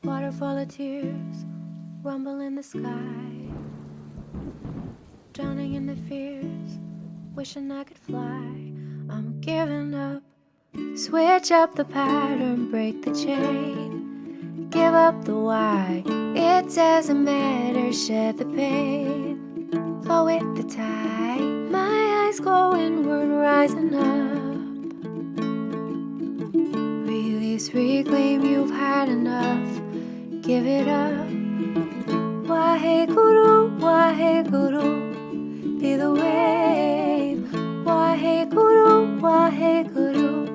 Waterfall of tears rumble in the sky, drowning in the fears, wishing I could fly. I'm giving up. Switch up the pattern, break the chain, give up the why. It doesn't matter, shed the pain, flow with the tide. My eyes go inward, rising up. Release, reclaim, you've had enough. Give it up. Waheguru, Waheguru, be the wave. Waheguru, Waheguru,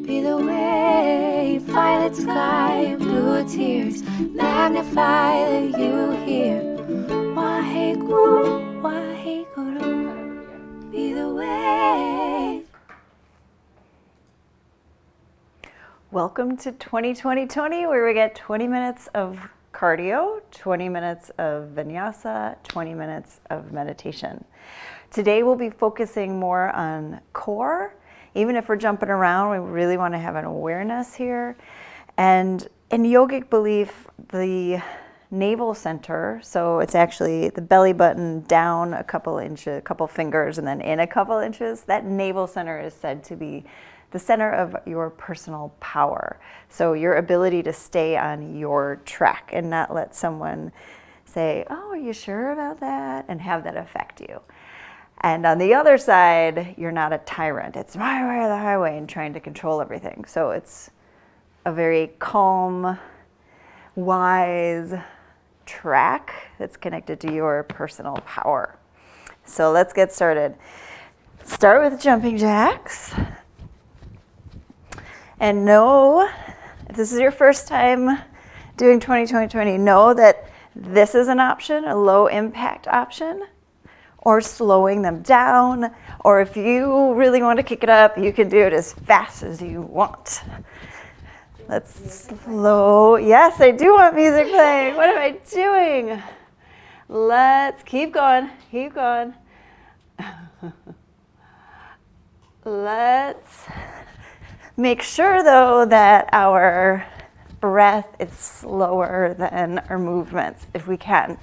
be the wave. Violet sky, blue tears, magnify that you hear. Waheguru, Waheguru, be the wave. Welcome to 2020, where we get 20 minutes of cardio, 20 minutes of Vinyasa, 20 minutes of meditation. Today we'll be focusing more on core. Even if we're jumping around, we really want to have an awareness here. And in yogic belief, the navel center, so it's actually the belly button down a couple inches, a couple fingers, and then in a couple inches, that navel center is said to be the center of your personal power. So your ability to stay on your track and not let someone say, oh, are you sure about that? And have that affect you. And on the other side, you're not a tyrant. It's my way or the highway and trying to control everything. So it's a very calm, wise track that's connected to your personal power. So let's get started. Start with jumping jacks. And know, if this is your first time doing 2020, know that this is an option, a low impact option, or slowing them down, or if you really want to kick it up, you can do it as fast as you want. Let's slow, yes, I do want music playing. What am I doing? Let's keep going, keep going. Let's make sure, though, that our breath is slower than our movements, if we can.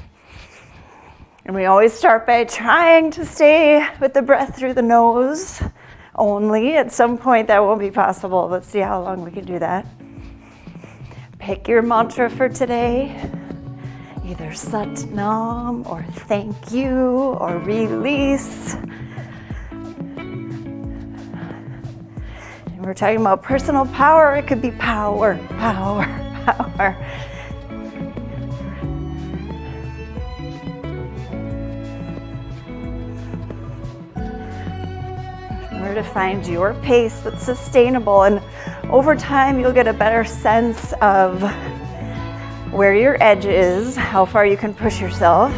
And we always start by trying to stay with the breath through the nose only. At some point, that won't be possible. Let's see how long we can do that. Pick your mantra for today. Either Sat Nam, or thank you, or release. We're talking about personal power. It could be power, power, power. Remember to find your pace that's sustainable, and over time you'll get a better sense of where your edge is, how far you can push yourself,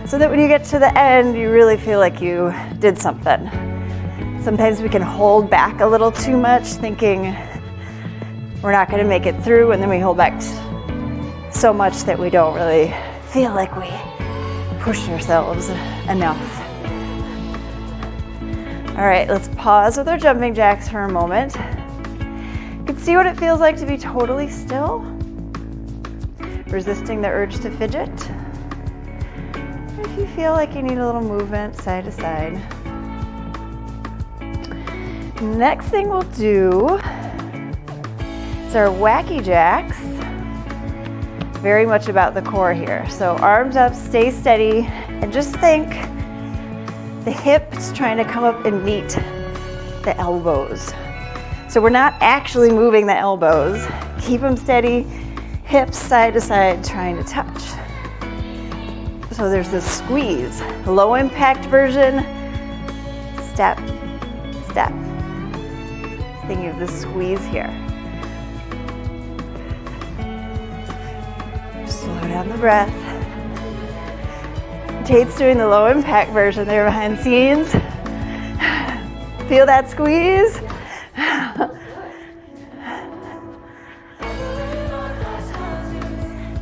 so that when you get to the end, you really feel like you did something. Sometimes we can hold back a little too much, thinking we're not going to make it through, and then we hold back so much that we don't really feel like we pushed ourselves enough. All right, let's pause with our jumping jacks for a moment. You can see what it feels like to be totally still, resisting the urge to fidget. If you feel like you need a little movement side to side. Next thing we'll do is our wacky jacks. Very much about the core here. So arms up, stay steady, and just think the hips trying to come up and meet the elbows. So we're not actually moving the elbows. Keep them steady, hips side to side, trying to touch. So there's this squeeze. Low impact version, step, step. Thinking of the squeeze here. Slow down the breath. Tate's doing the low impact version there behind the scenes. Feel that squeeze?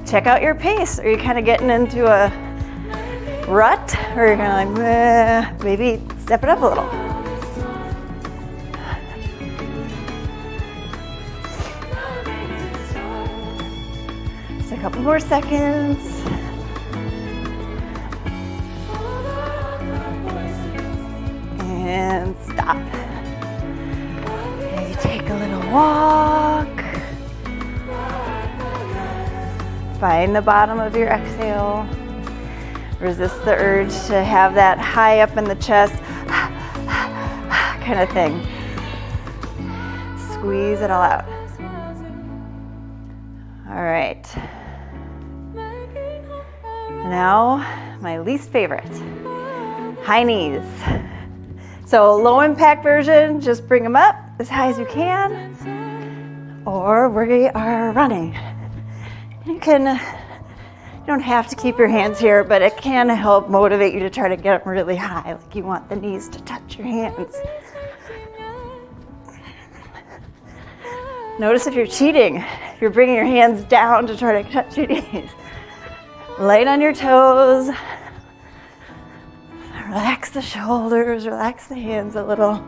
Check out your pace. Are you kind of getting into a rut? Or you're kind of like, maybe step it up a little. Couple more seconds. And stop. Maybe take a little walk. Find the bottom of your exhale. Resist the urge to have that high up in the chest kind of thing. Squeeze it all out. All right. Now, my least favorite, high knees. So low impact version, just bring them up as high as you can, or we are running. You don't have to keep your hands here, but it can help motivate you to try to get them really high, like you want the knees to touch your hands. Notice if you're cheating, if you're bringing your hands down to try to touch your knees. Light on your toes. Relax the shoulders, relax the hands a little.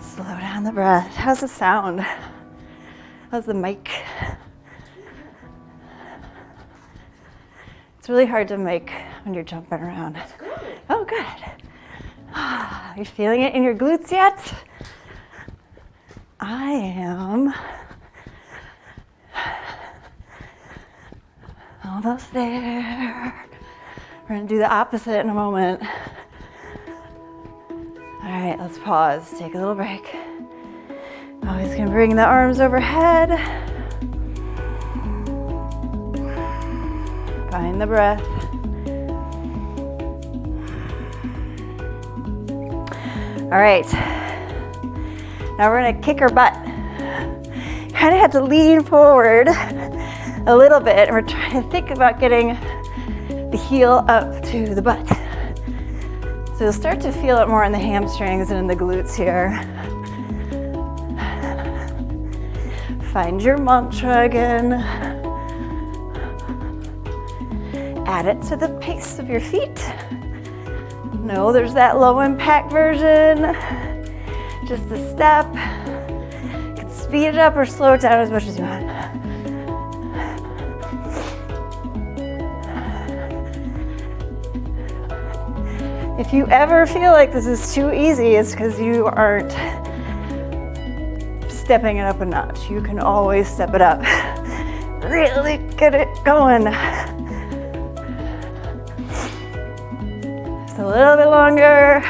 Slow down the breath. How's the sound? How's the mic? It's really hard to mic when you're jumping around. It's good. Oh, good. Are you feeling it in your glutes yet? I am. Almost there. We're going to do the opposite in a moment. All right, let's pause. Take a little break. Always going to bring the arms overhead. Find the breath. All right. Now we're going to kick our butt. Kind of have to lean forward a little bit, and we're trying to think about getting the heel up to the butt. So you'll start to feel it more in the hamstrings and in the glutes here. Find your mantra again. Add it to the pace of your feet. No, there's that low impact version. Just a step. You can speed it up or slow it down as much as you want. If you ever feel like this is too easy, it's because you aren't stepping it up a notch. You can always step it up. Really get it going. Just a little bit longer.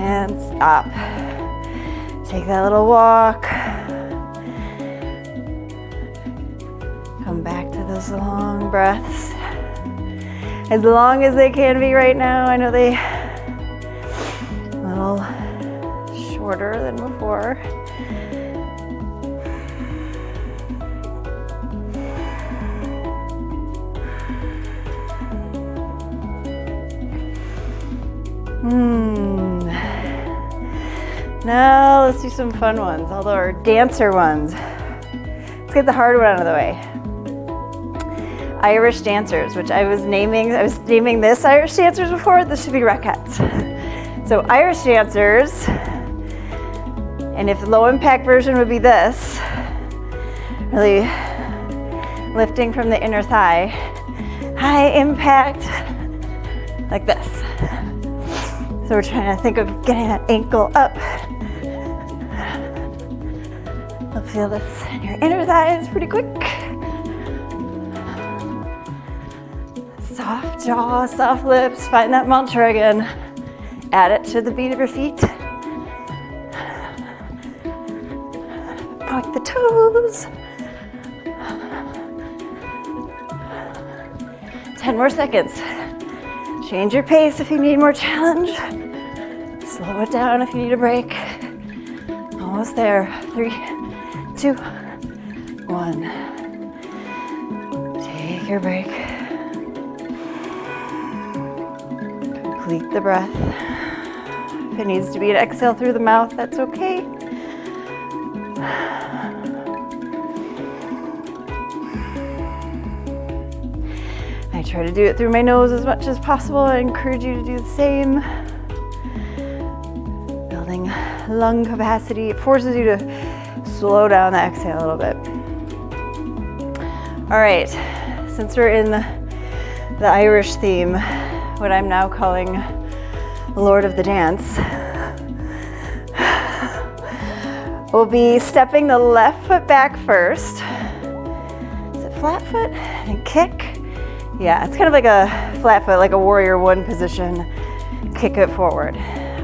And stop. Take that little walk. Come back to those long breaths. As long as they can be right now. I know they a little shorter than before. Now let's do some fun ones, although our dancer ones. Let's get the hard one out of the way. Irish dancers, which I was naming this Irish dancers before. This should be reckets. So Irish dancers, and if the low impact version would be this, really lifting from the inner thigh, high impact, like this. So we're trying to think of getting that ankle up. You'll feel this in your inner thighs pretty quick. Soft jaw, soft lips, find that mantra again. Add it to the beat of your feet. Point the toes. 10 more seconds. Change your pace if you need more challenge. Slow it down if you need a break. Almost there. 3, 2, 1. Take your break. Complete the breath. If it needs to be an exhale through the mouth, that's okay. I I try to do it through my nose as much as possible. I encourage you to do the same. Building lung capacity. It forces you to slow down the exhale a little bit. All right, since we're in the Irish theme, what I'm now calling Lord of the Dance, we'll be stepping the left foot back first. Is it flat foot and kick? Yeah, it's kind of like a flat foot, like a warrior one position. Kick it forward,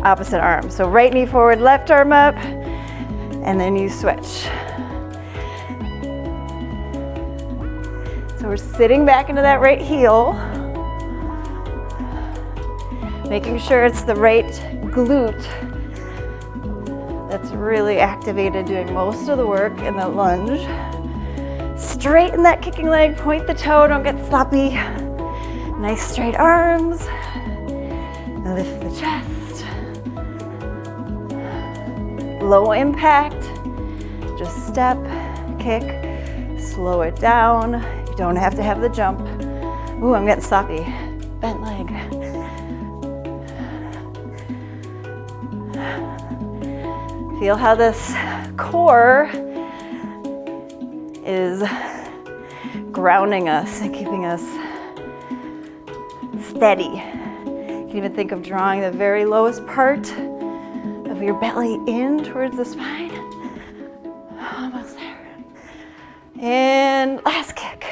opposite arm. So right knee forward, left arm up, and then you switch. So we're sitting back into that right heel, making sure it's the right glute that's really activated, doing most of the work in the lunge. Straighten that kicking leg, point the toe, don't get sloppy. Nice straight arms. Lift the chest. Low impact. Just step, kick, slow it down. You don't have to have the jump. Ooh, I'm getting sloppy. Bent leg. Feel how this core is grounding us and keeping us steady. You can even think of drawing the very lowest part of your belly in towards the spine. Almost there. And last kick.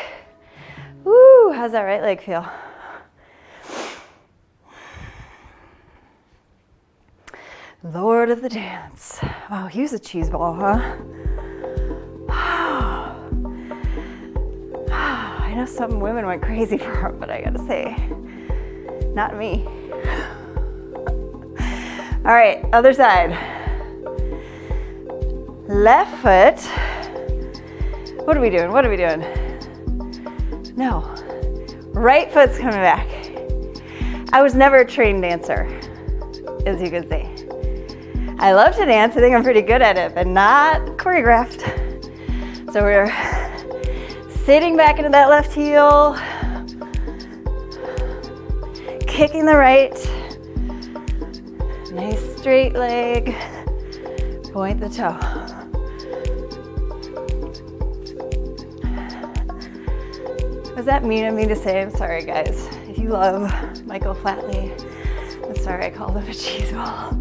Woo, how's that right leg feel? Lord of the Dance. Wow, he was a cheese ball, huh? I know some women went crazy for him, but I gotta say, not me. All right, other side. Left foot. What are we doing? What are we doing? No. Right foot's coming back. I was never a trained dancer, as you can see. I love to dance. I think I'm pretty good at it, but not choreographed. So we're sitting back into that left heel, kicking the right, nice straight leg, point the toe. What does that mean of me to say? I'm sorry, guys. If you love Michael Flatley, I'm sorry I called him a cheese ball.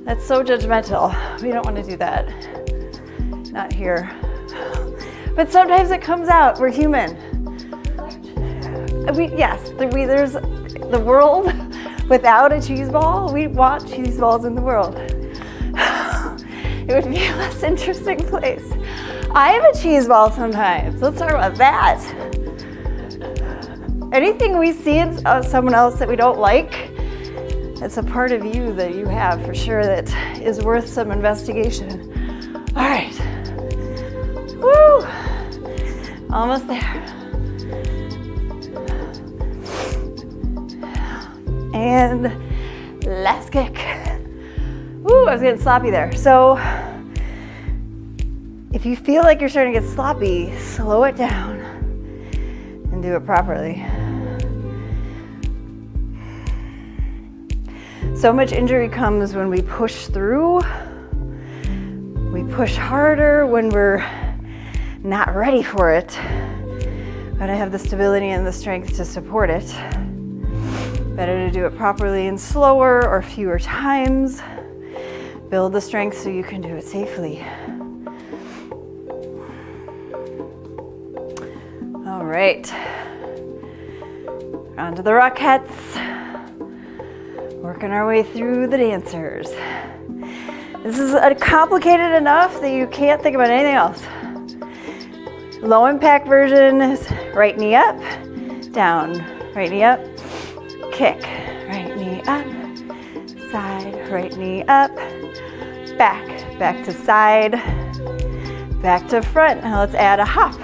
That's so judgmental. We don't want to do that. Not here. But sometimes it comes out. We're human. There's the world without a cheese ball. We want cheese balls in the world. It would be a less interesting place. I am a cheese ball sometimes. Let's talk about that. Anything we see in someone else that we don't like, it's a part of you that you have for sure that is worth some investigation. All right. Woo! Almost there. And last kick. Woo, I was getting sloppy there. So if you feel like you're starting to get sloppy, slow it down and do it properly. So much injury comes when we push through. We push harder when we're not ready for it. But I have the stability and the strength to support it. Better to do it properly and slower or fewer times. Build the strength so you can do it safely. All right. On to the Rockettes. Working our way through the dancers. This is complicated enough that you can't think about anything else. Low impact version is right knee up, down, right knee up, kick, right knee up, side, right knee up, back to side, back to front. Now let's add a hop.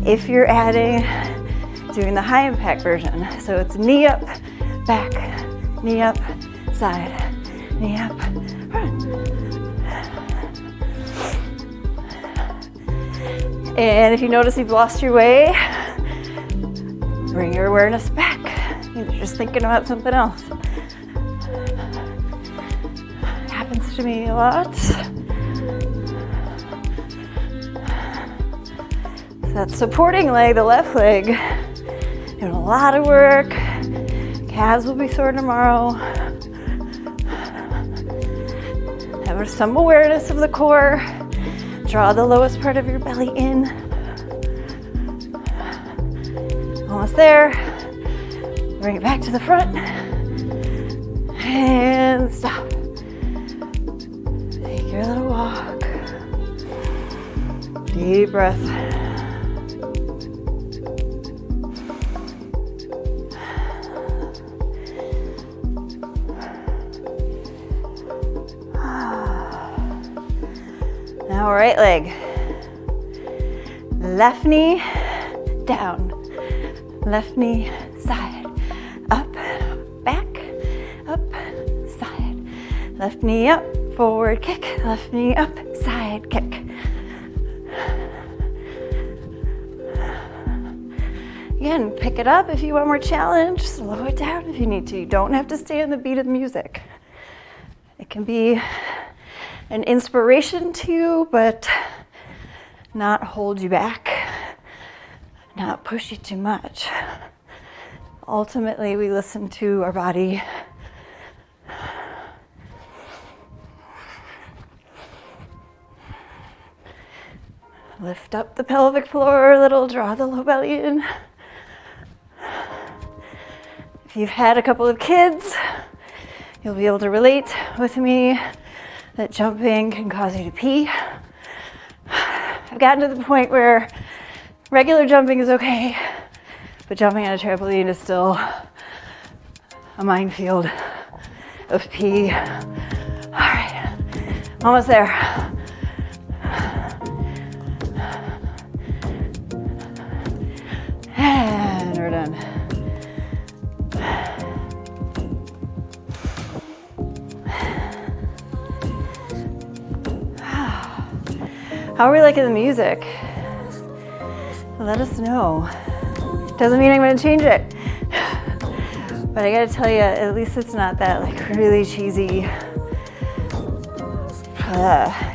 If you're doing the high impact version. So it's knee up, back, knee up, side, knee up, front. And if you notice you've lost your way, Bring your awareness back. You're just thinking about something else. It happens to me a lot. So that supporting leg, the left leg, doing a lot of work. Calves will be sore tomorrow. Have some awareness of the core. Draw the lowest part of your belly in. Almost there. Bring it back to the front. And stop. Take your little walk. Deep breath. Now right leg. Left knee down. Left knee side. Up, back, up, side. Left knee up, forward kick. Left knee up, side kick. Again, pick it up if you want more challenge. Slow it down if you need to. You don't have to stay on the beat of the music. It can be an inspiration to you, but not hold you back, not push you too much. Ultimately, we listen to our body. Lift up the pelvic floor a little, draw the low belly in. If you've had a couple of kids, you'll be able to relate with me that jumping can cause you to pee. I've gotten to the point where regular jumping is okay, but jumping on a trampoline is still a minefield of pee. All right, almost there. And we're done. How are we liking the music? Let us know. Doesn't mean I'm gonna change it. But I gotta tell you, at least it's not that like really cheesy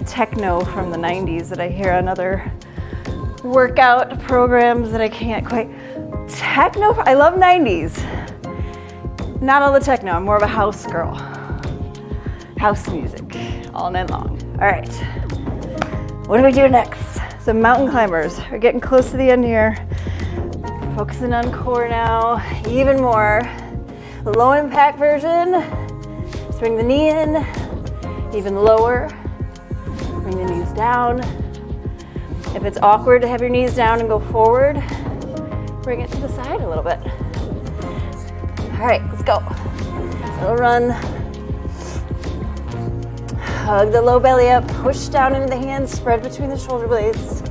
techno from the 90s that I hear on other workout programs that I can't quite. Techno, I love 90s. Not all the techno, I'm more of a house girl. House music, all night long. All right. What do we do next? So mountain climbers. We're getting close to the end here. Focusing on core now, even more. Low impact version. Just bring the knee in, even lower. Bring the knees down. If it's awkward to have your knees down and go forward, bring it to the side a little bit. All right, let's go. Little run. Hug the low belly up, push down into the hands, spread between the shoulder blades.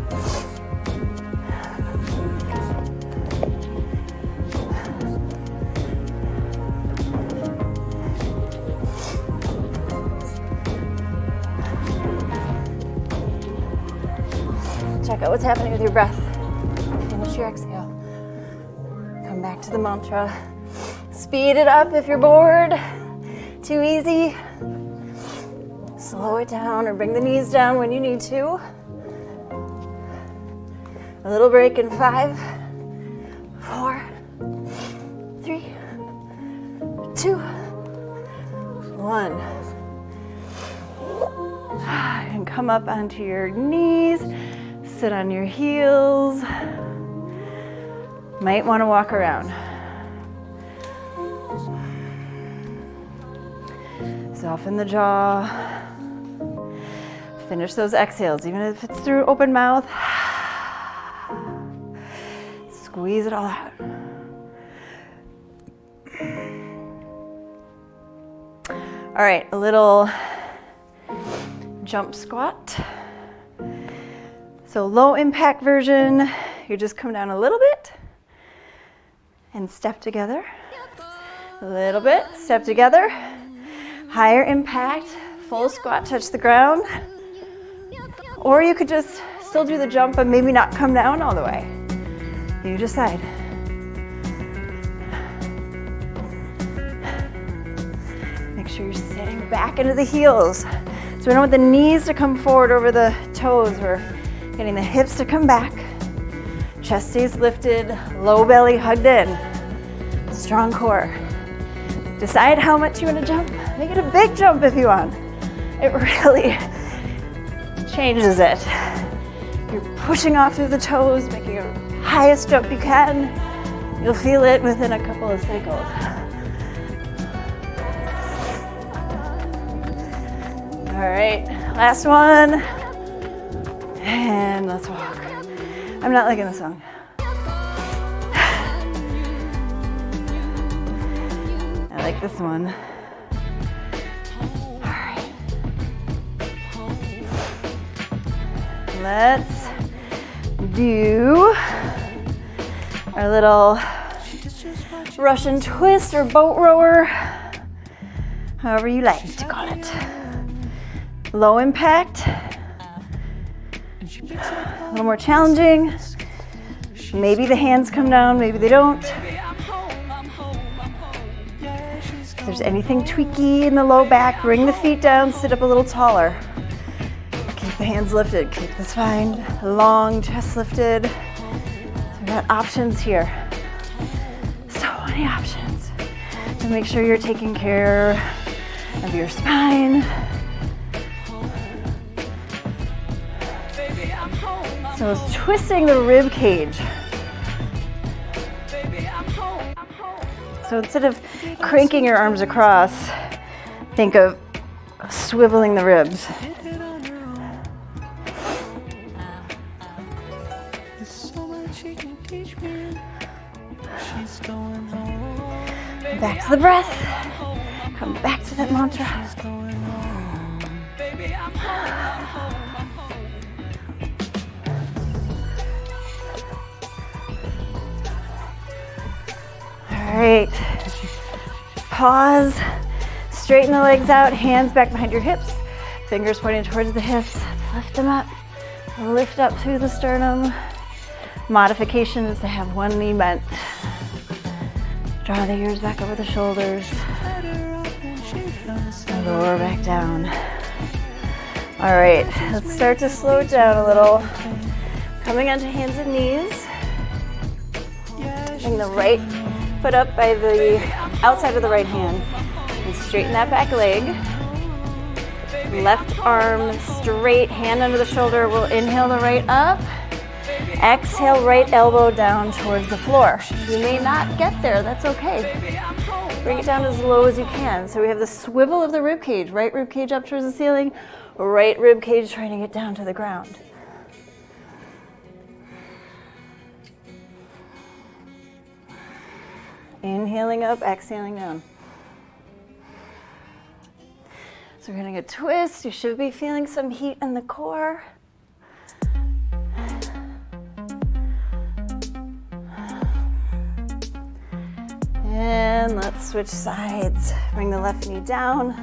Check out what's happening with your breath. Finish your exhale. Come back to the mantra. Speed it up if you're bored. Too easy. Slow it down or bring the knees down when you need to. A little break in 5, 4, 3, 2, 1. And come up onto your knees. Sit on your heels. Might want to walk around. Soften the jaw. Finish those exhales, even if it's through open mouth. Squeeze it all out. All right, a little jump squat. So low impact version, you just come down a little bit and step together. A little bit, step together. Higher impact, full squat, touch the ground. Or you could just still do the jump but maybe not come down all the way. You decide. sure you're sitting back into the heels. So we don't want the knees to come forward over the toes. We're getting the hips to come back. Chest stays lifted, low belly hugged in. Strong core. Decide how much you want to jump. Make it a big jump if you want. It really changes it. You're pushing off through the toes, making your highest jump you can. You'll feel it within a couple of cycles. All right, last one. And let's walk. I'm not liking this song. I like this one. All right. Let's do our little Russian twist or boat rower, however you like to call it. Low impact, a little more challenging. Maybe the hands come down, maybe they don't. If there's anything tweaky in the low back, bring the feet down, sit up a little taller. Keep the hands lifted, keep the spine long, chest lifted. So we've got options here. So many options. So make sure you're taking care of your spine. So it's twisting the rib cage. So instead of cranking your arms across, think of swiveling the ribs. Back to the breath. Come back to that mantra. All right. Pause. Straighten the legs out. Hands back behind your hips. Fingers pointing towards the hips. Lift them up. Lift up through the sternum. Modification is to have one knee bent. Draw the ears back over the shoulders. Lower back down. All right, let's start to slow it down a little. Coming onto hands and knees. Bring the right foot up by the outside of the right hand. And straighten that back leg. Left arm straight, hand under the shoulder. We'll inhale the right up. Exhale, right elbow down towards the floor. You may not get there, that's okay. Bring it down as low as you can. So we have the swivel of the rib cage. Right rib cage up towards the ceiling, right rib cage trying to get down to the ground. Inhaling up, exhaling down. So we're getting a twist. You should be feeling some heat in the core. And let's switch sides. Bring the left knee down,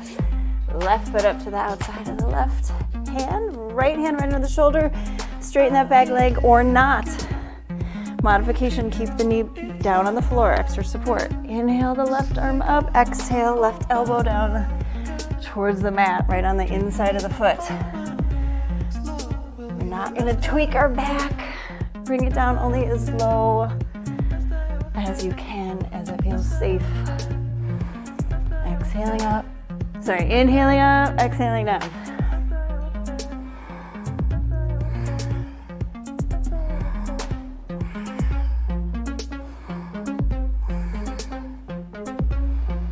left foot up to the outside of the left hand, right hand right under the shoulder, straighten that back leg or not. Modification, keep the knee down on the floor, extra support. Inhale the left arm up, exhale, left elbow down towards the mat, right on the inside of the foot. We're not gonna tweak our back. Bring it down only as low as you can, as it feels safe. Exhaling up. Sorry, inhaling up, exhaling down.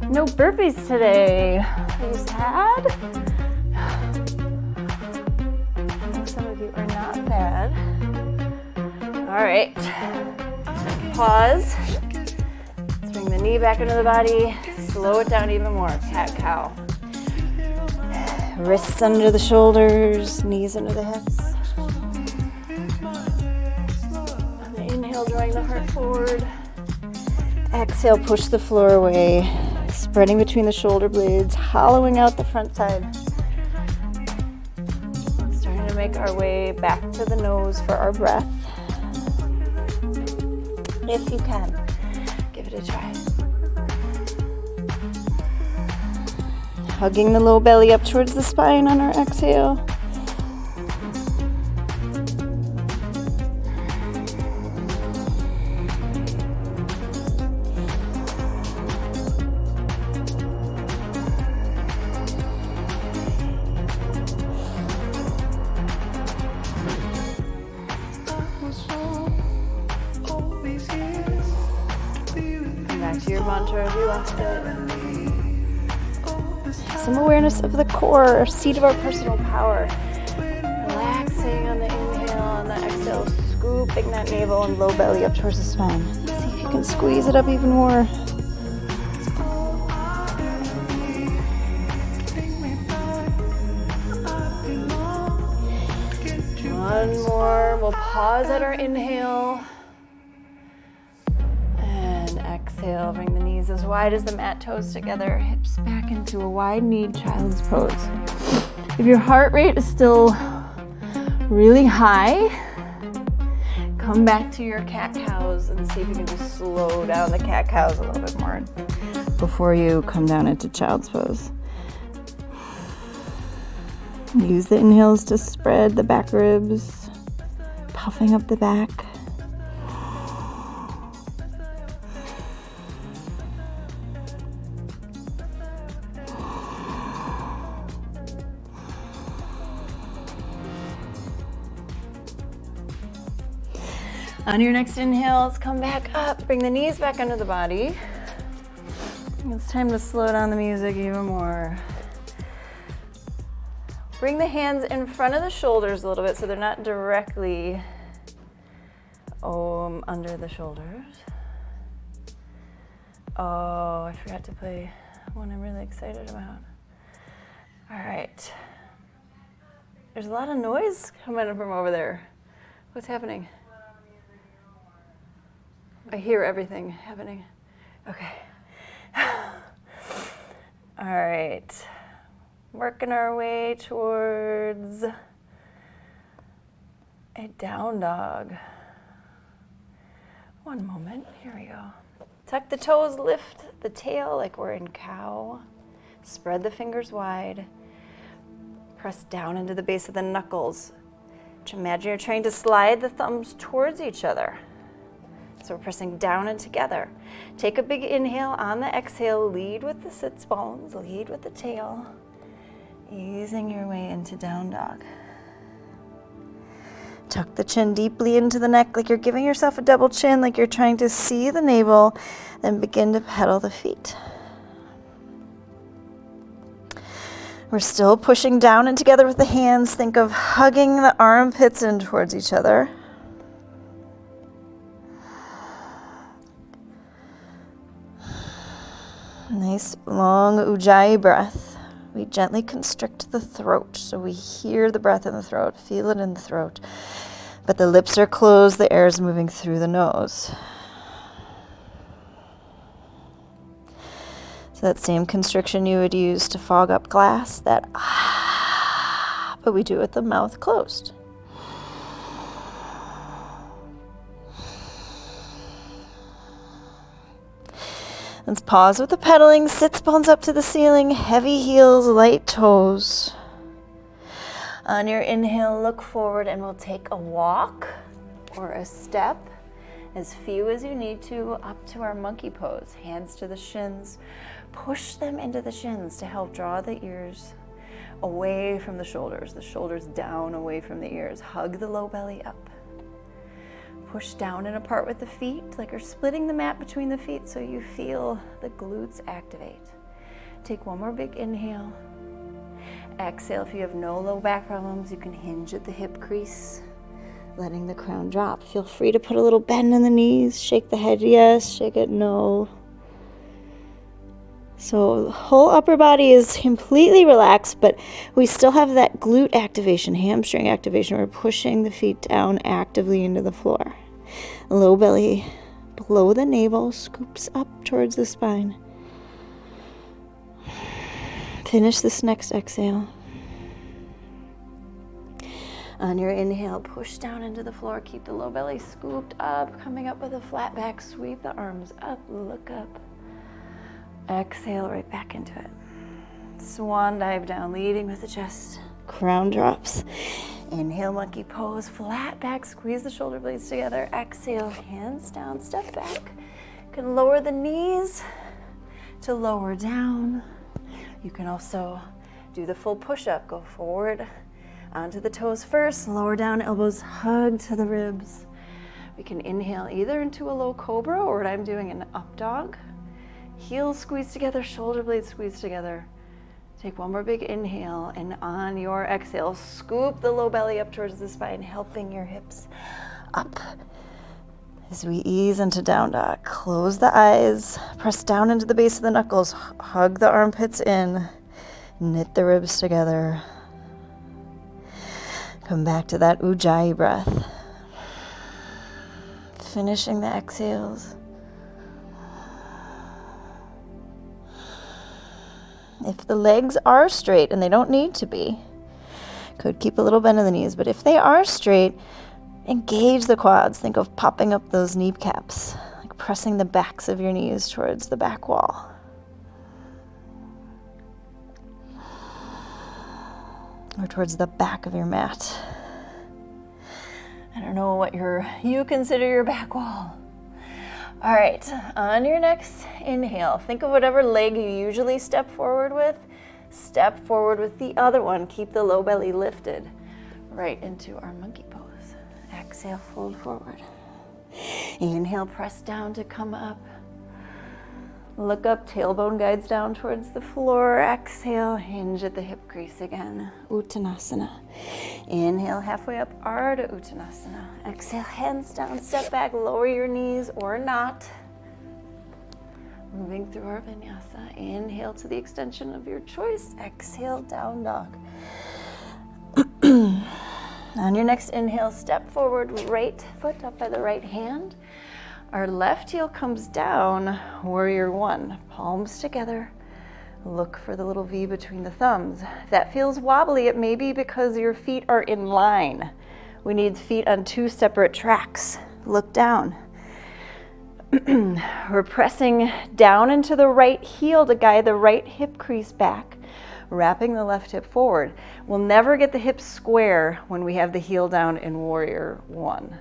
No burpees today. Are you sad? I know some of you are not sad. All right. Pause. Let's bring the knee back into the body. Slow it down even more. Cat-cow. Wrists under the shoulders, knees under the hips. On the inhale, drawing the heart forward. Exhale, push the floor away. Spreading between the shoulder blades, hollowing out the front side. Starting to make our way back to the nose for our breath. If you can, give it a try. Hugging the low belly up towards the spine on our exhale. To your mantra if you lost it. Some awareness of the core, or seat of our personal power. Relaxing on the inhale, on the exhale, scooping that navel and low belly up towards the spine. See if you can squeeze it up even more. One more. We'll pause at our inhale. Exhale, bring the knees as wide as the mat, toes together, hips back into a wide-kneed child's pose. If your heart rate is still really high, come back to your cat-cows and see if you can just slow down the cat-cows a little bit more before you come down into child's pose. Use the inhales to spread the back ribs, puffing up the back. On your next inhale, let's come back up. Bring the knees back under the body. It's time to slow down the music even more. Bring the hands in front of the shoulders a little bit so they're not directly under the shoulders. Oh, I forgot to play one I'm really excited about. All right. There's a lot of noise coming from over there. What's happening? I hear everything happening. Okay. All right. Working our way towards a down dog. One moment. Here we go. Tuck the toes, lift the tail like we're in cow. Spread the fingers wide. Press down into the base of the knuckles. Imagine you're trying to slide the thumbs towards each other. So we're pressing down and together. Take a big inhale. On the exhale, lead with the sits bones, lead with the tail. Easing your way into down dog. Tuck the chin deeply into the neck like you're giving yourself a double chin, like you're trying to see the navel, then begin to pedal the feet. We're still pushing down and together with the hands. Think of hugging the armpits in towards each other. Nice long ujjayi breath. We gently constrict the throat so we hear the breath in the throat, feel it in the throat. But the lips are closed, the air is moving through the nose. So that same constriction you would use to fog up glass, that ah, but we do it with the mouth closed. Let's pause with the pedaling, sits bones up to the ceiling, heavy heels, light toes. On your inhale, look forward and we'll take a walk or a step, as few as you need to, up to our monkey pose. Hands to the shins. Push them into the shins to help draw the ears away from the shoulders down away from the ears. Hug the low belly up. Push down and apart with the feet, like you're splitting the mat between the feet so you feel the glutes activate. Take one more big inhale. Exhale. If you have no low back problems, you can hinge at the hip crease, letting the crown drop. Feel free to put a little bend in the knees, shake the head yes, shake it no. So the whole upper body is completely relaxed, but we still have that glute activation, hamstring activation. We're pushing the feet down actively into the floor. Low belly below the navel scoops up towards the spine. Finish this next exhale. On your inhale, push down into the floor. Keep the low belly scooped up, coming up with a flat back. Sweep the arms up, look up. Exhale right back into it. Swan dive down, leading with the chest. Crown drops. Inhale, monkey pose, flat back, squeeze the shoulder blades together. Exhale, hands down, step back. You can lower the knees to lower down. You can also do the full push-up. Go forward onto the toes first, lower down, elbows hug to the ribs. We can inhale either into a low cobra or what I'm doing, an up dog. Heels squeeze together, shoulder blades squeeze together. Take one more big inhale, and on your exhale, scoop the low belly up towards the spine, helping your hips up. As we ease into down dog, close the eyes, press down into the base of the knuckles, hug the armpits in, knit the ribs together. Come back to that Ujjayi breath. Finishing the exhales. If the legs are straight, and they don't need to be, could keep a little bend in the knees, but if they are straight, engage the quads. Think of popping up those kneecaps, like pressing the backs of your knees towards the back wall. Or towards the back of your mat. I don't know what you consider your back wall. All right, on your next inhale, think of whatever leg you usually step forward with the other one. Keep the low belly lifted right into our monkey pose. Exhale, fold forward. Inhale, press down to come up. Look up, tailbone guides down towards the floor. Exhale, hinge at the hip crease again. Uttanasana. Inhale, halfway up, Ardha Uttanasana. Exhale, hands down, step back, lower your knees or not. Moving through our Vinyasa. Inhale to the extension of your choice. Exhale, down dog. On your next inhale, step forward, right foot up by the right hand. Our left heel comes down, warrior one, palms together. Look for the little V between the thumbs. If that feels wobbly, it may be because your feet are in line. We need feet on two separate tracks. Look down. We're pressing down into the right heel to guide the right hip crease back, wrapping the left hip forward. We'll never get the hips square when we have the heel down in warrior one.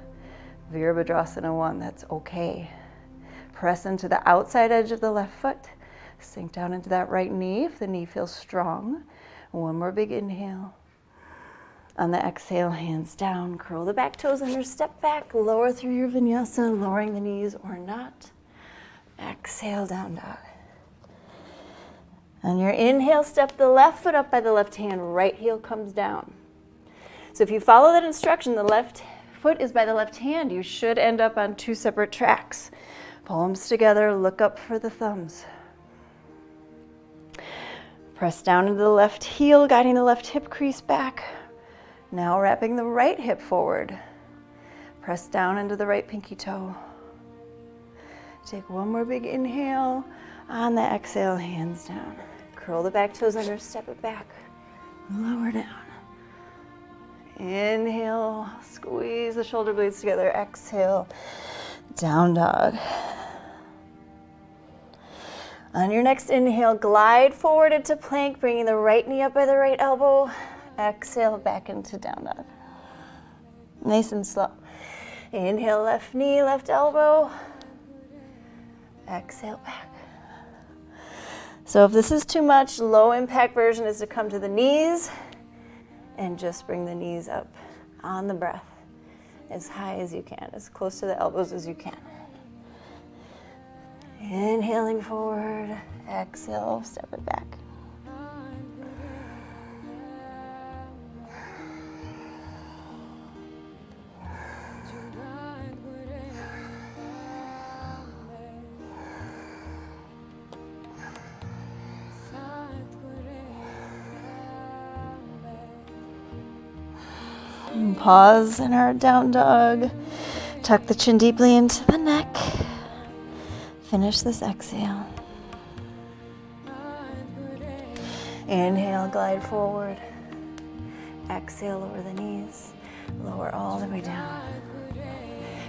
Virabhadrasana 1, that's okay. Press into the outside edge of the left foot. Sink down into that right knee if the knee feels strong. One more big inhale. On the exhale, hands down, curl the back toes under, step back, lower through your vinyasa, lowering the knees or not. Exhale, down dog. On your inhale, step the left foot up by the left hand, right heel comes down. So if you follow that instruction, the left foot is by the left hand, you should end up on two separate tracks. Palms together, look up for the thumbs. Press down into the left heel, guiding the left hip crease back. Now wrapping the right hip forward. Press down into the right pinky toe. Take one more big inhale. On the exhale, hands down. Curl the back toes under, step it back. Lower down. Inhale, squeeze the shoulder blades together. Exhale, down dog. On your next inhale, glide forward into plank, bringing the right knee up by the right elbow. Exhale, back into down dog. Nice and slow. Inhale, left knee, left elbow. Exhale, back. So if this is too much, low impact version is to come to the knees and just bring the knees up on the breath as high as you can, as close to the elbows as you can. Inhaling forward, exhale, step it back. And pause in our down dog. Tuck the chin deeply into the neck. Finish this exhale. Inhale, glide forward. Exhale, lower the knees. Lower all the way down.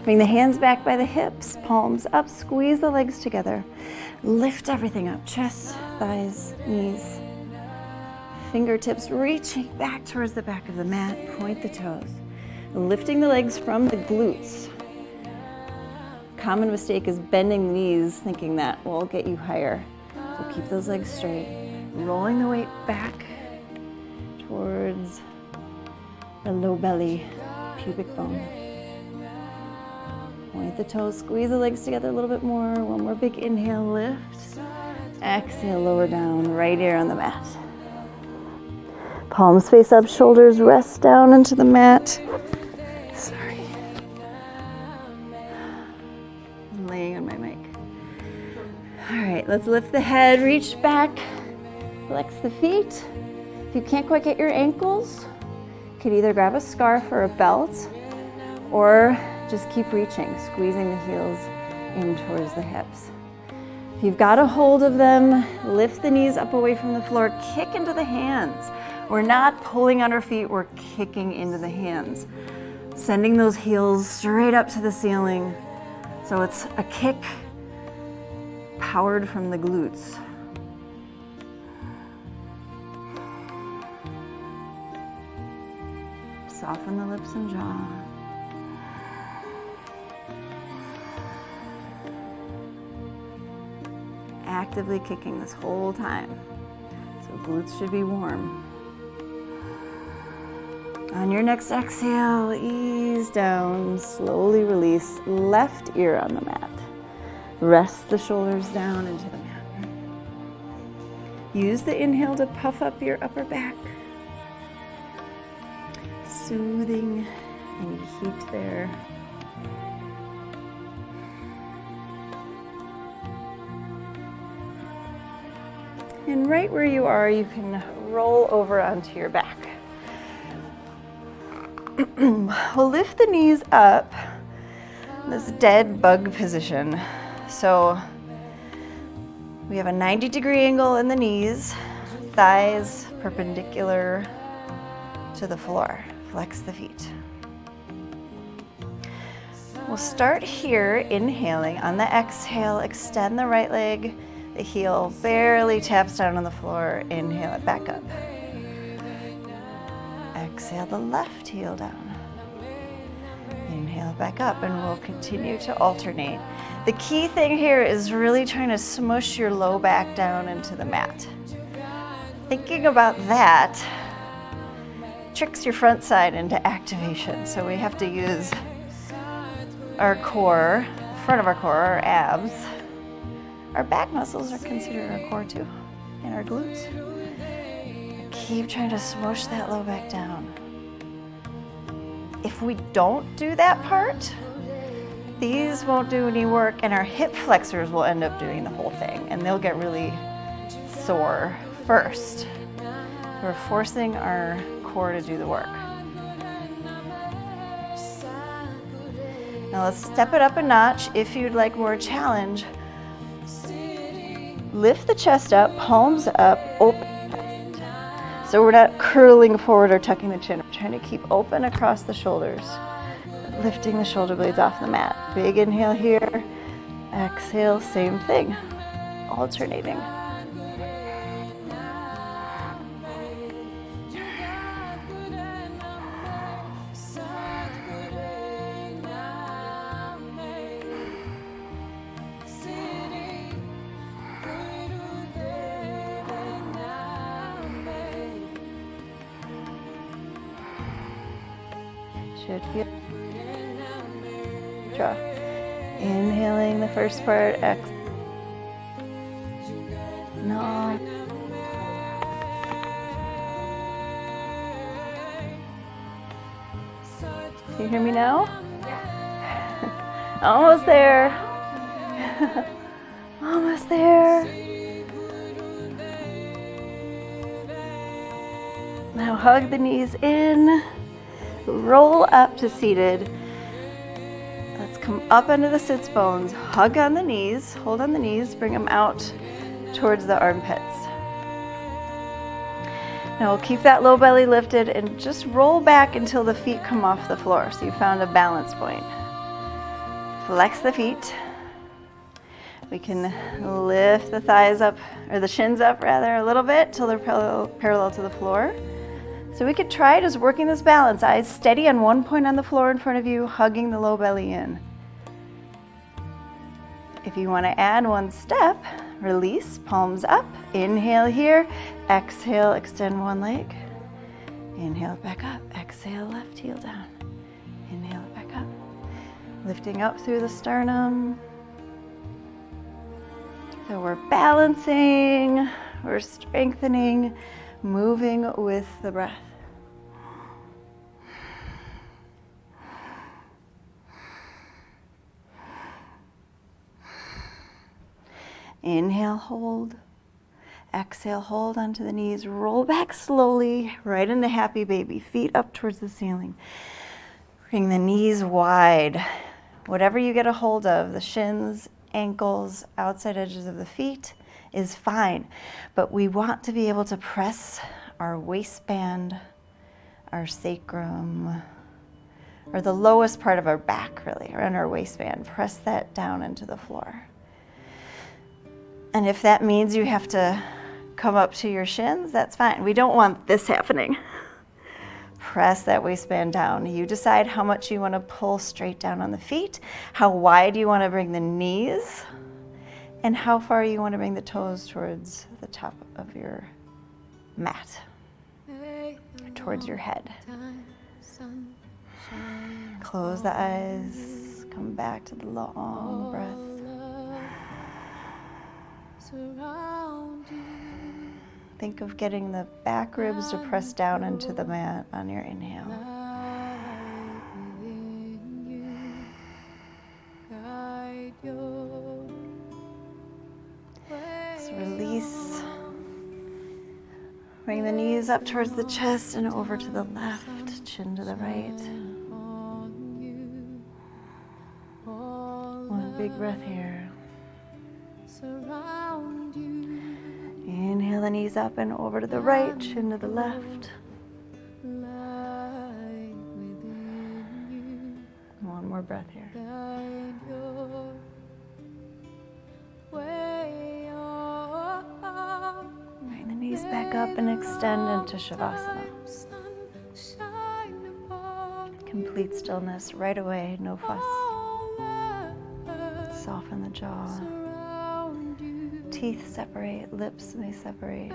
Bring the hands back by the hips, palms up, squeeze the legs together. Lift everything up, chest, thighs, knees. fingertips reaching back towards the back of the mat. Point the toes. Lifting the legs from the glutes. Common mistake is bending the knees, thinking that will get you higher. So keep those legs straight. Rolling the weight back towards the low belly, pubic bone. Point the toes, squeeze the legs together a little bit more. One more big inhale, lift. Exhale, lower down, right ear on the mat. Palms face up, shoulders rest down into the mat. Sorry. I'm laying on my mic. All right, let's lift the head, reach back, flex the feet. If you can't quite get your ankles, you could either grab a scarf or a belt, or just keep reaching, squeezing the heels in towards the hips. If you've got a hold of them, lift the knees up away from the floor, kick into the hands. We're not pulling on our feet, we're kicking into the hands. Sending those heels straight up to the ceiling. So it's a kick powered from the glutes. Soften the lips and jaw. Actively kicking this whole time. So glutes should be warm. On your next exhale, ease down, slowly release, left ear on the mat. Rest the shoulders down into the mat. Use the inhale to puff up your upper back. Soothing any heat there. And right where you are, you can roll over onto your back. We'll lift the knees up, this dead bug position. So we have a 90-degree angle in the knees, thighs perpendicular to the floor. Flex the feet. We'll start here, inhaling. On the exhale, extend the right leg. The heel barely taps down on the floor. Inhale it back up. Exhale the left heel down. Inhale it back up, and we'll continue to alternate. The key thing here is really trying to smush your low back down into the mat. Thinking about that tricks your front side into activation. So we have to use our core, front of our core, our abs. Our back muscles are considered our core too, and our glutes. Keep trying to smush that low back down. If we don't do that part, these won't do any work, and our hip flexors will end up doing the whole thing, and they'll get really sore first. We're forcing our core to do the work. Now let's step it up a notch. If you'd like more challenge, lift the chest up, palms up, open. So we're not curling forward or tucking the chin. We're trying to keep open across the shoulders, lifting the shoulder blades off the mat. Big inhale here, exhale, same thing, alternating. Should feel. Draw. Inhaling the first part. Exhale. No. Can you hear me now? Yeah. Almost there. Almost there. Now hug the knees in. Roll up to seated. Let's come up under the sits bones. Hug on the knees. Hold on the knees. Bring them out towards the armpits. Now we'll keep that low belly lifted and just roll back until the feet come off the floor. So you found a balance point. Flex the feet. We can lift the thighs up, or the shins up rather, a little bit till they're parallel to the floor. So we could try just working this balance. Eyes steady on one point on the floor in front of you, hugging the low belly in. If you want to add one step, release, palms up. Inhale here, exhale, extend one leg. Inhale back up, exhale, left heel down. Inhale back up. Lifting up through the sternum. So we're balancing, we're strengthening, moving with the breath. Inhale, hold. Exhale, hold onto the knees. Roll back slowly, right into happy baby. Feet up towards the ceiling. Bring the knees wide. Whatever you get a hold of, the shins, ankles, outside edges of the feet is fine. But we want to be able to press our waistband, our sacrum, or the lowest part of our back really, around our waistband. Press that down into the floor. And if that means you have to come up to your shins, that's fine. We don't want this happening. Press that waistband down. You decide how much you want to pull straight down on the feet, how wide you want to bring the knees, and how far you want to bring the toes towards the top of your mat, towards your head. Close the eyes, come back to the long breath. Think of getting the back ribs to press down into the mat on your inhale. Just release. Bring the knees up towards the chest and over to the left, chin to the right. One big breath here. Inhale the knees up and over to the right, chin to the left. One more breath here. Bring the knees back up and extend into Shavasana. Complete stillness right away, no fuss. Soften the jaw. Teeth separate, lips may separate.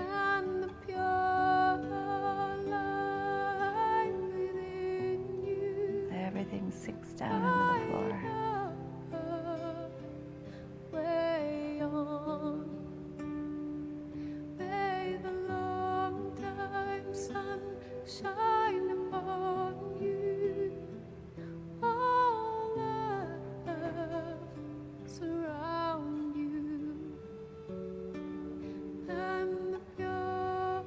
Everything sinks down into the floor. May the long time sun shine upon you. All love surround you. And the pure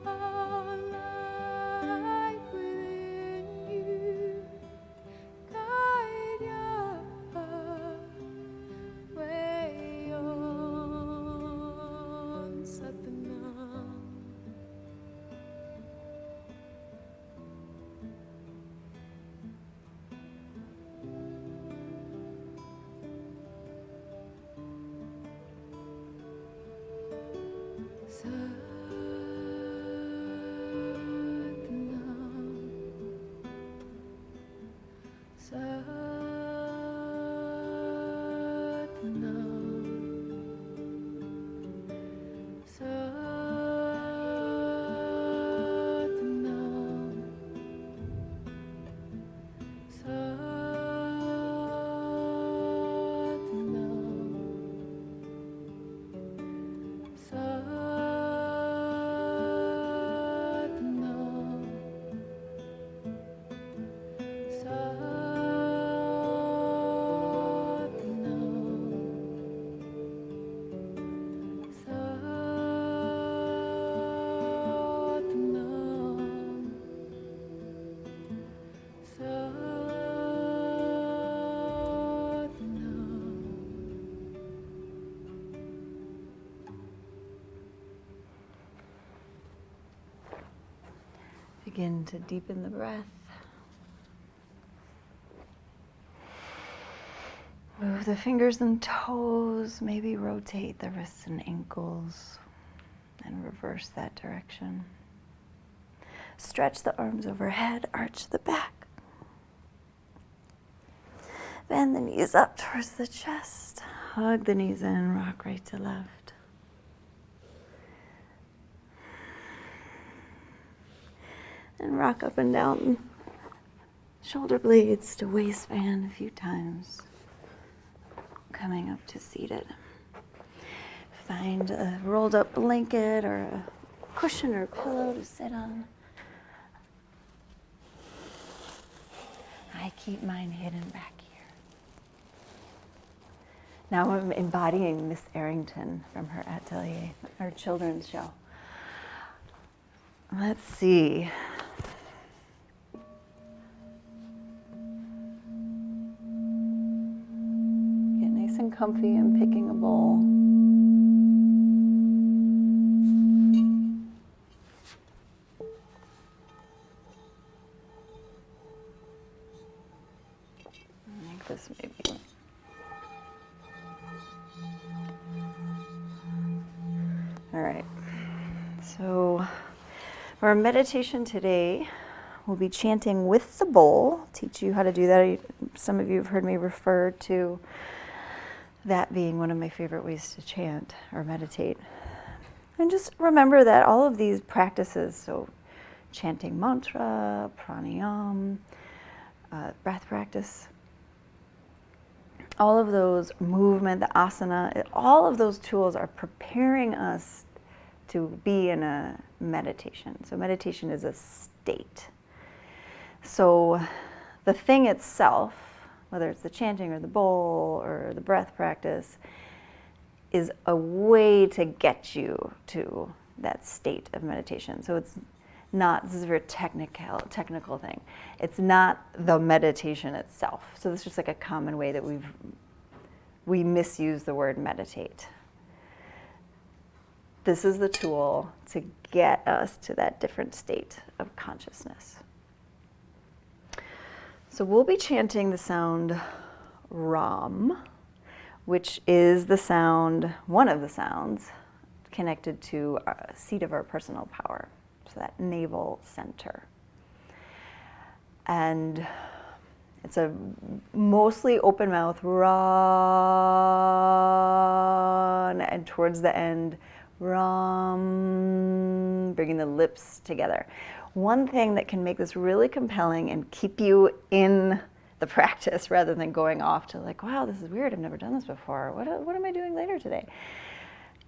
light within you guide your way on Satnam. Begin to deepen the breath. Move move the fingers and toes, maybe rotate the wrists and ankles and reverse that direction. Stretch the arms overhead, arch the back. Bend the knees up towards the chest. Hug the knees in, rock right to left. And rock up and down shoulder blades to waistband a few times. Coming up to seated. Find a rolled up blanket or a cushion or pillow to sit on. I keep mine hidden back here. Now I'm embodying Miss Arrington from her Atelier, our children's show. Let's see. Get nice and comfy. I'm picking a bowl. This maybe. All right. So for our meditation today, we'll be chanting with the bowl. Teach you how to do that. Some of you have heard me refer to that being one of my favorite ways to chant or meditate. And just remember that all of these practices, so chanting mantra, pranayama, breath practice, all of those movement, the asana, all of those tools are preparing us to be in a meditation. So meditation is a state. So the thing itself, whether it's the chanting or the bowl or the breath practice, is a way to get you to that state of meditation. So it's not, this is a very technical thing. It's not the meditation itself. So this is just like a common way that we misuse the word meditate. This is the tool to get us to that different state of consciousness. So we'll be chanting the sound Ram, which is the sound, one of the sounds, connected to a seat of our personal power. So that navel center. And it's a mostly open mouth, Ram, and towards the end, Ram, bringing the lips together. One thing that can make this really compelling and keep you in the practice rather than going off to like, wow, this is weird, I've never done this before. What am I doing later today?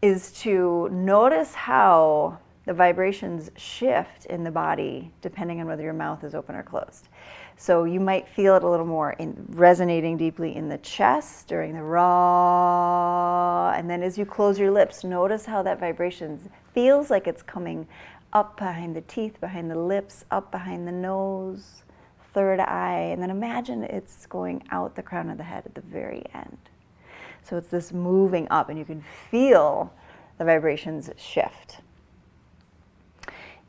Is to notice how the vibrations shift in the body depending on whether your mouth is open or closed. So you might feel it a little more resonating deeply in the chest during the Ra, and then as you close your lips, notice how that vibration feels like it's coming up behind the teeth, behind the lips, up behind the nose, third eye, and then imagine it's going out the crown of the head at the very end. So it's this moving up, and you can feel the vibrations shift.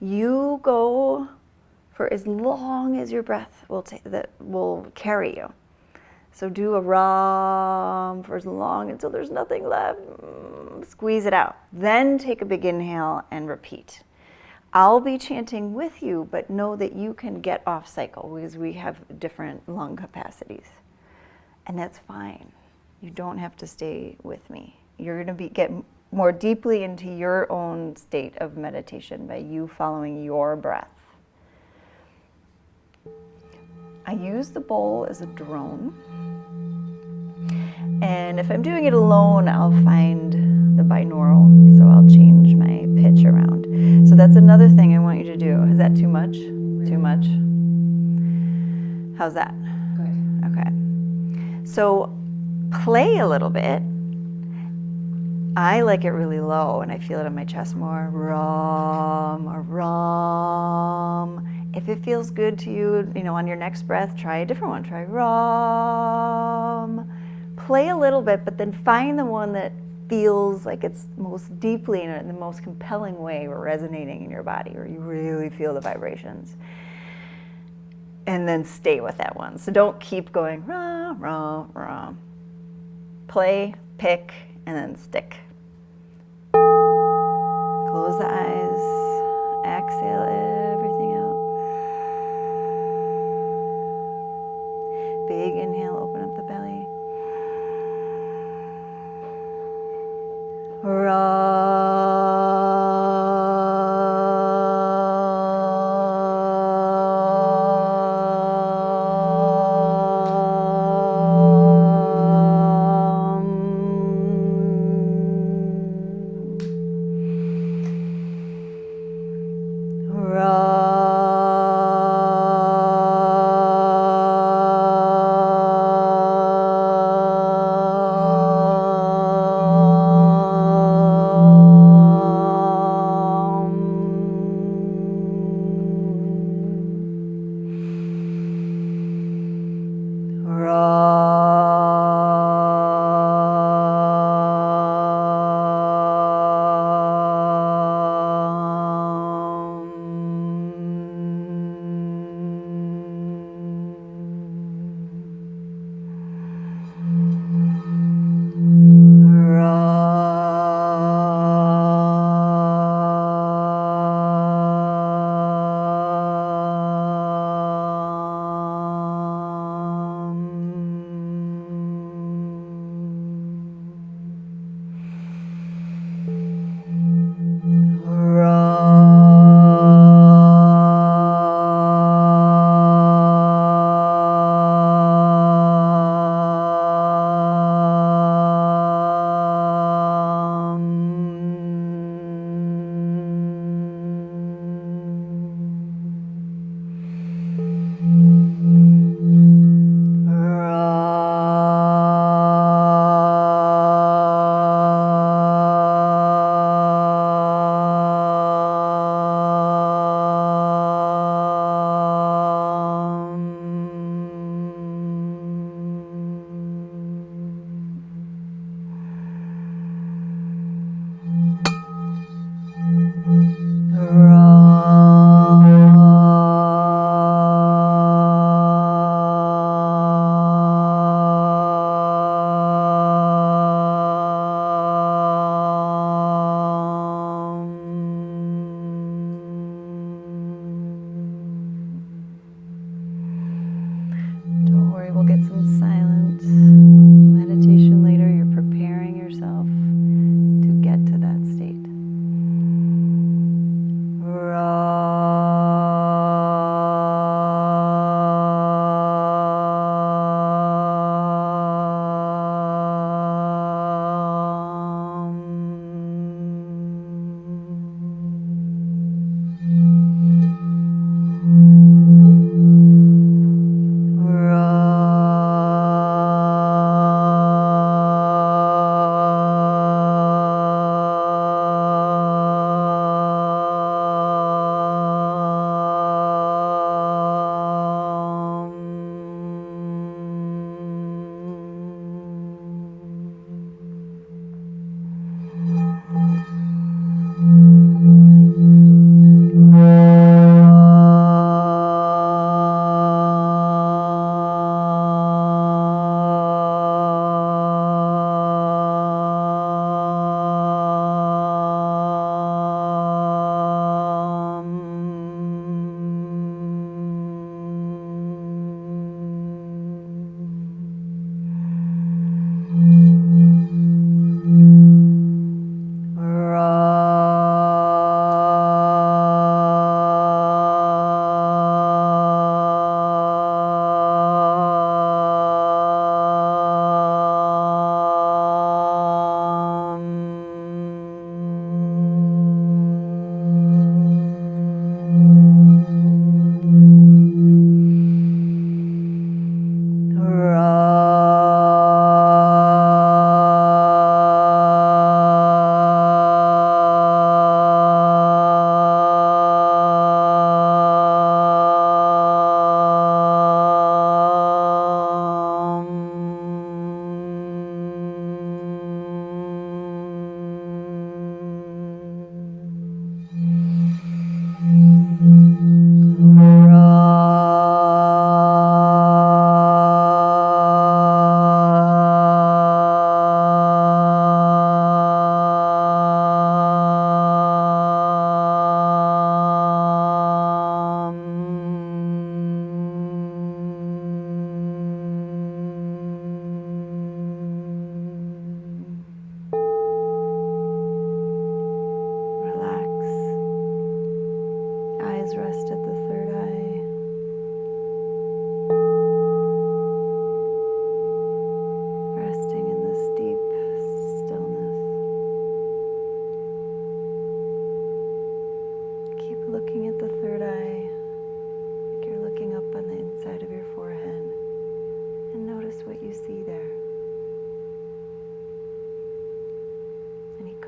You go for as long as your breath will carry you. So do a Ram for as long until there's nothing left. Squeeze it out. Then take a big inhale and repeat. I'll be chanting with you, but know that you can get off cycle because we have different lung capacities. And that's fine. You don't have to stay with me. You're going to get more deeply into your own state of meditation by you following your breath. I use the bowl as a drone. And if I'm doing it alone, I'll find the binaural, so I'll change my pitch around. So that's another thing I want you to do. Is that too much? Too much? How's that? Good. Okay. So play a little bit. I like it really low, and I feel it in my chest more. Ram, or Ram. If it feels good to you, on your next breath, try a different one. Try Ram. Play a little bit, but then find the one that feels like it's most deeply and in the most compelling way resonating in your body, where you really feel the vibrations. And then stay with that one. So don't keep going Ram, Ram, Ram. Play, pick, and then stick. Close the eyes. Exhale everything out. Big inhale, open up the belly.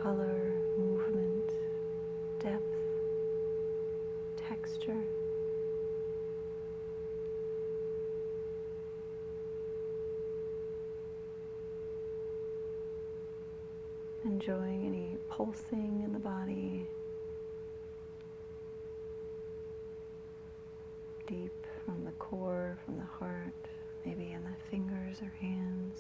color, movement, depth, texture. Enjoying any pulsing in the body, deep from the core, from the heart, maybe in the fingers or hands.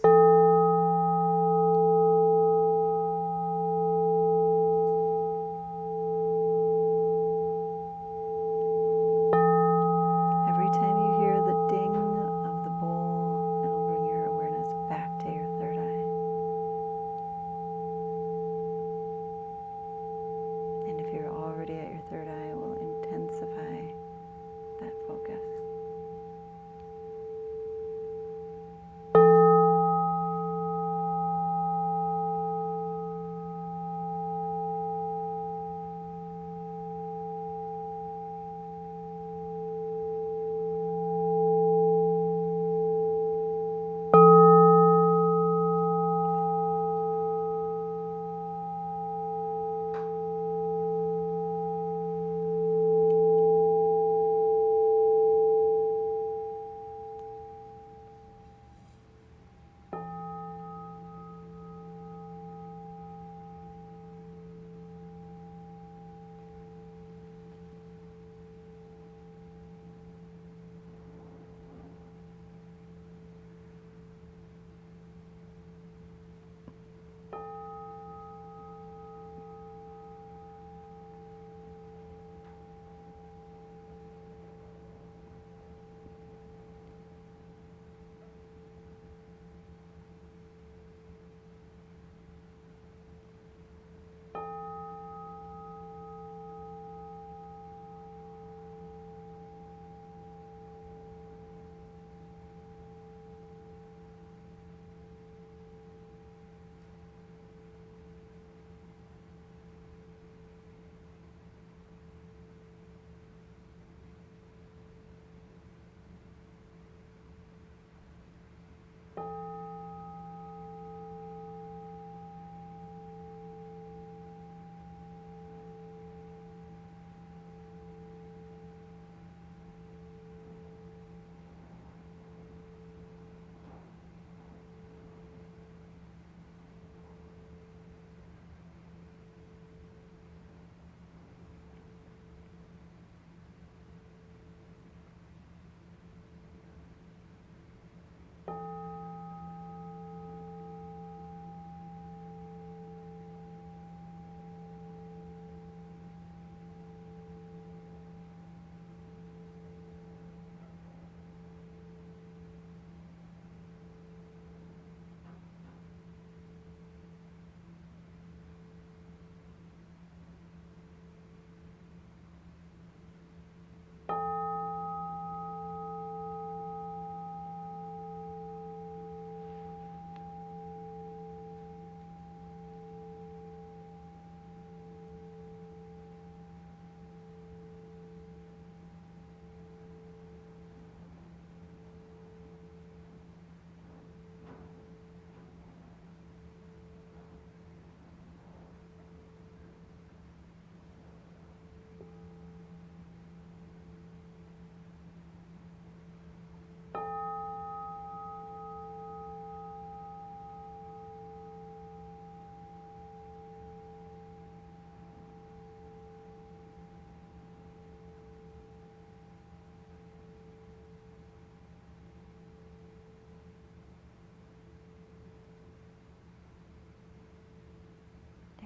Every time you hear the ding of the bowl, it'll bring your awareness back to your third eye. And if you're already at your third eye, it will intensify that focus.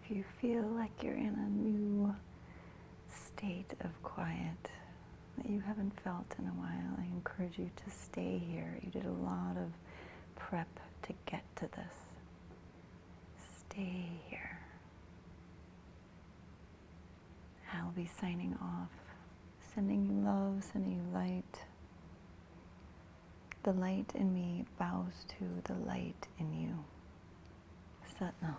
If you feel like you're in a new state of quiet that you haven't felt in a while, I encourage you to stay here. You did a lot of prep to get to this. Stay here. I'll be signing off, sending you love, sending you light. The light in me bows to the light in you. Sat Nam.